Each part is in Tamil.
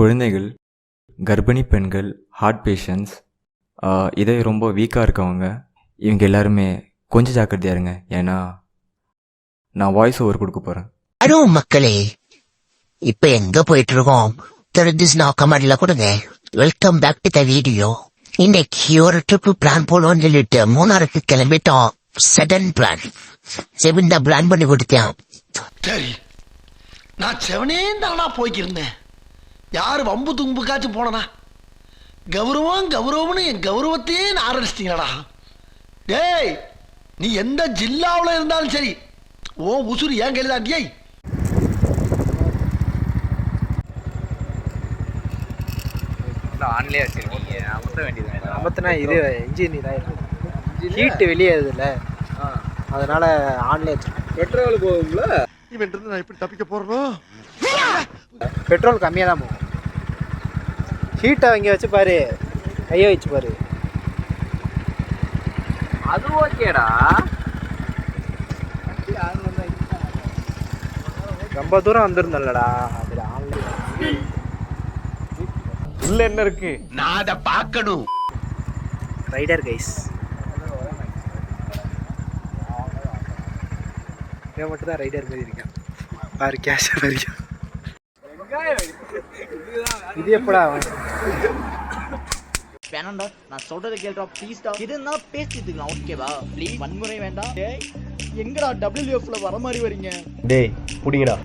குழந்தைகள், கர்ப்பிணி பெண்கள், ஹார்ட் பேஷண்ட்ஸ், இதயம் ரொம்ப வீக்காக இருக்கவங்க, இவங்க எல்லாருமே கொஞ்சம் ஜாக்கிரதையா இருங்க. ஏன்னா நான் வாய்ஸ் ஓவர் கொடுக்க போகிறேன். ஹலோ மக்களே, இப்ப எங்க போயிட்டு இருக்கோம் தெரிஞ்சுச்சுன்னா கமெண்ட்ல கொடுங்க. Welcome back to the video. இன்னைக்கு ஒரு ட்ரிப் பிளான் போடுவோம்னு சொல்லிட்டு மூணாருக்கு கிளம்பிட்டோம். Sudden plan. செவன் தான் பிளான் பண்ணி கொடுத்தேன். சரி, நான் செவனே தானா போய்க்கிருந்தேன். யாரு வம்பு தும்புக்காச்சும் போனனா? கௌரவம் கௌரவம்னு என் கௌரவத்தையே ஆரம்பிச்சிட்டீங்களா? டேய், நீ எந்த ஜில்லாவில் இருந்தாலும் சரி, ஓ உசுறு ஏன் கையில் தாண்டியை. ஆன்லேயே வச்சிருக்கீங்க, அமர்த்த வேண்டியது. அமர்த்தினா இது இன்ஜின் இதாகிடும், ஹீட்டு வெளியேறதில்ல, அதனால ஆன்லேயே வச்சிருக்கேன். பெட்ரோல் போகும்ல, இவன் நான் எப்படி தப்பிக்க போறோம்? பெட்ரோல் கம்மியாக தான் போகும். ஹீட்டை இங்கே வச்சு பாரு, கையை வச்சு பாரு, அது ஓகேடா. ரொம்ப தூரம் வந்துருந்தல்லடா, அதில் ஆன்லைன் உள்ள என்ன இருக்கு நான் அதை பார்க்கணும். ரைடர் கைஸ், இவன் மட்டும் தான் ரைடர் மாதிரி இருக்கேன் பாரு. கேஷ் வரைக்கும் இது எப்படா வேணாம்டா, நான் சொல்றதை கேள்றா ப்ளீஸ்டா. எதுனா பேசிட்டுக்கலாம், ஓகேவா? ப்ளீஸ், வன்முறை வேண்டாம். டேய், எங்கடா WFல வர மாதிரி வரீங்க? டேய் புடிங்கடா.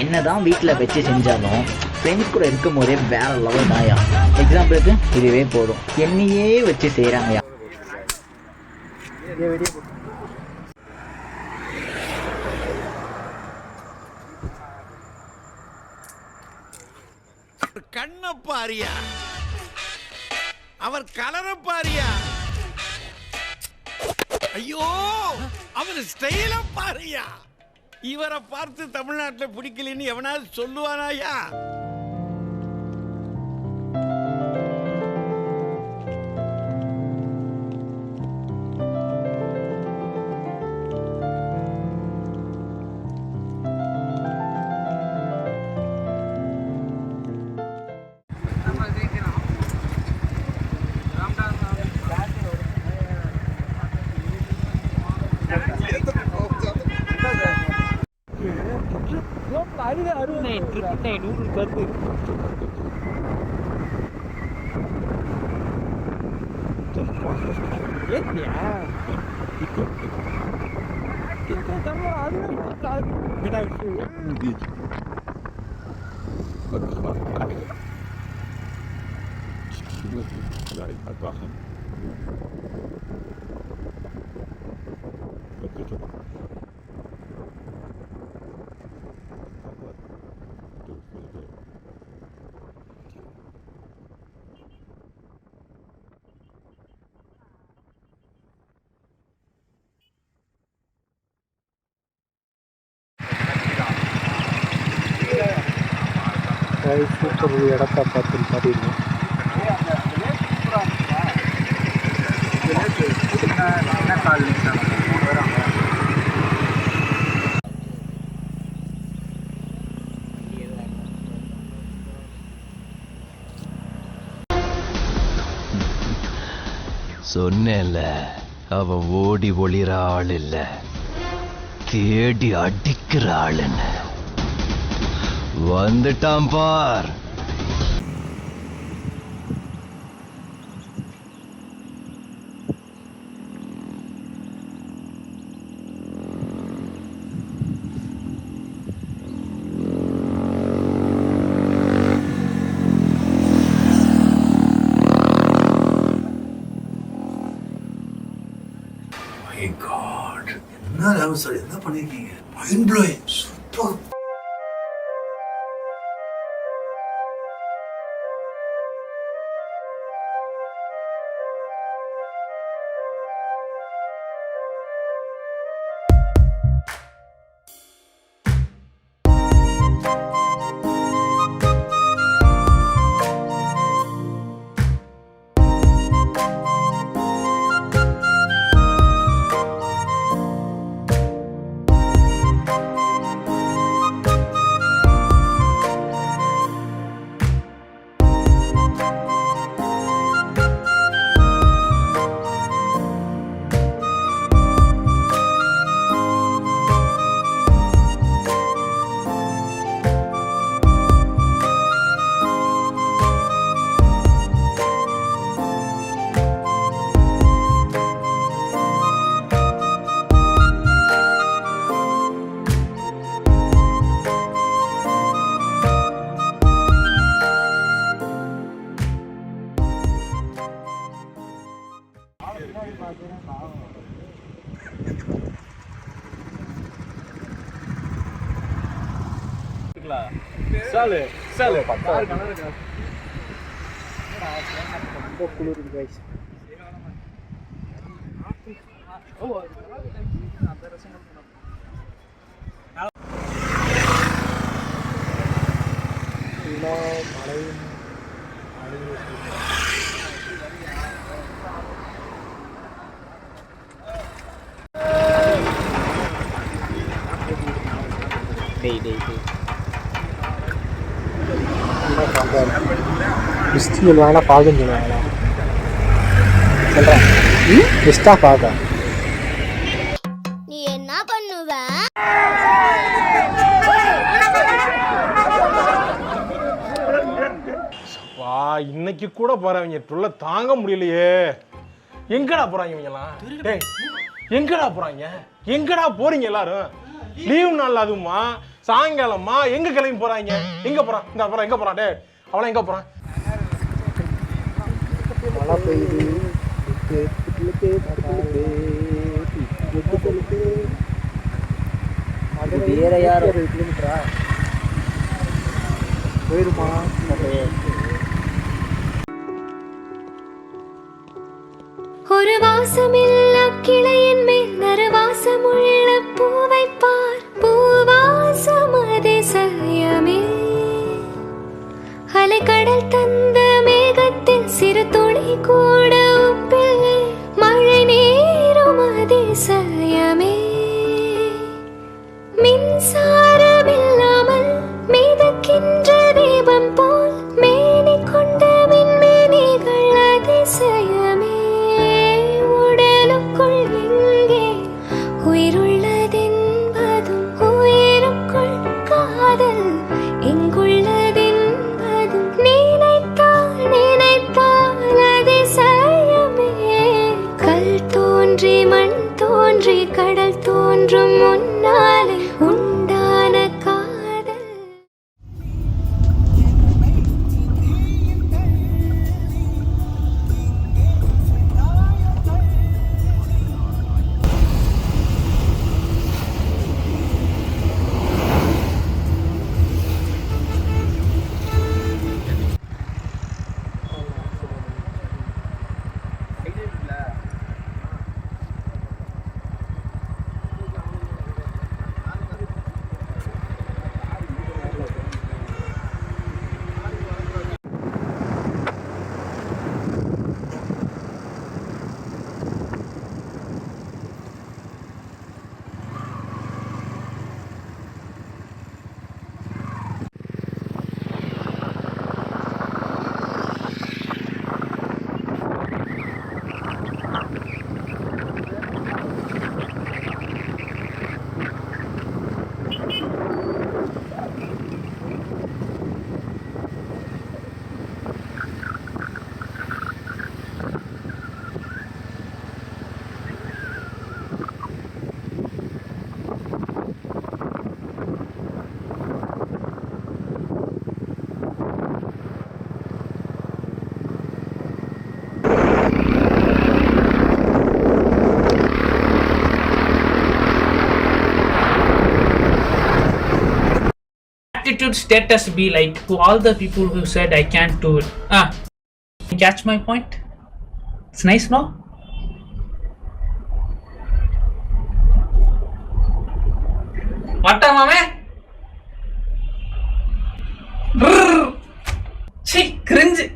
என்னதான் வீட்டுல வச்சு செஞ்சாலும் ஃப்ரெண்ட்ஸ் கூட இருக்கும் போதே வேற லெவல் தாயா. எக்ஸாம்பிளுக்கு இதுவே போதும், என்னையே வச்சு செய்யறாங்கயா. கண்ண பாரியா, அவர் கலர பாரியா, ஐயோ அவர் ஸ்டைல பாரியா. இவரை பார்த்து தமிழ்நாட்டில் பிடிக்கலன்னு எவனாவது சொல்லுவானாயா? சூப்பர் இடத்த பார்த்து பாடிடுவோம். சொன்னேன்ல, அவன் ஓடி ஒளிர ஆள் இல்ல, தேடி அடிக்கிற ஆளுன்னு. வந்துட்டான் பார். என்ன ராமன் சார் என்ன பண்ணிருக்கீங்க? Mind blowing, super. ரொம்ப குளிருது guys. கிறிஸ்டியல் வேணா பார்க்குன்னு சொல்லுவாங்களா சொல்கிறேன். எக்ஸ்ட்ரா பார்க்க நீ என்ன பண்ணுவ? இன்னைக்கு கூட போறவங்க தொல்லை தாங்க முடியலையே. எங்கடா போறாங்க இவங்கலாம்? டேய் எங்கடா போறாங்க? எங்கடா போறீங்க எல்லாரும்? லீவ் நாள் அதுவுமா சாயங்காலமா எங்க கிளம்பி போறாங்க? எங்க போறான்? இந்த அப்புறம் எங்க போறான்? டேய் அவளை எங்க போறான்? மழை பெய்யுது. அது வேற யாரும் கிலோமீட்டரா போயிருமா? ஒரு வாசமில்ல கிளையின் மேல் நறுவாசமுள்ள பூவை பார். பூவாசம் அதிசயமே. அலைக்கடல் தந்த மேகத்தில் சிறு துளி கூட உப்பில்லை. மழை நீரும் அதிசயமே. மின்சாரமில்லாமல் மிதக்கின்ற தீபம் போல் மேனி கொண்ட மின்மேனிகள் அதிசயமே. உடலுக்குள் எங்கே உயிருள்ளதென்பதும் உயிருக்குள் காதல் எங்குள்ளதென்பதும் நினைத்தால் நினைத்தால் அதிசயமே. கல் தோன்றி மண் தோன்றி கடல் தோன்றும் முன்னாலே உண்டான காதல். attitude status be like to all the people who said I can't do it? You catch my point? It's nice, no? What am I?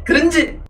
Cringe.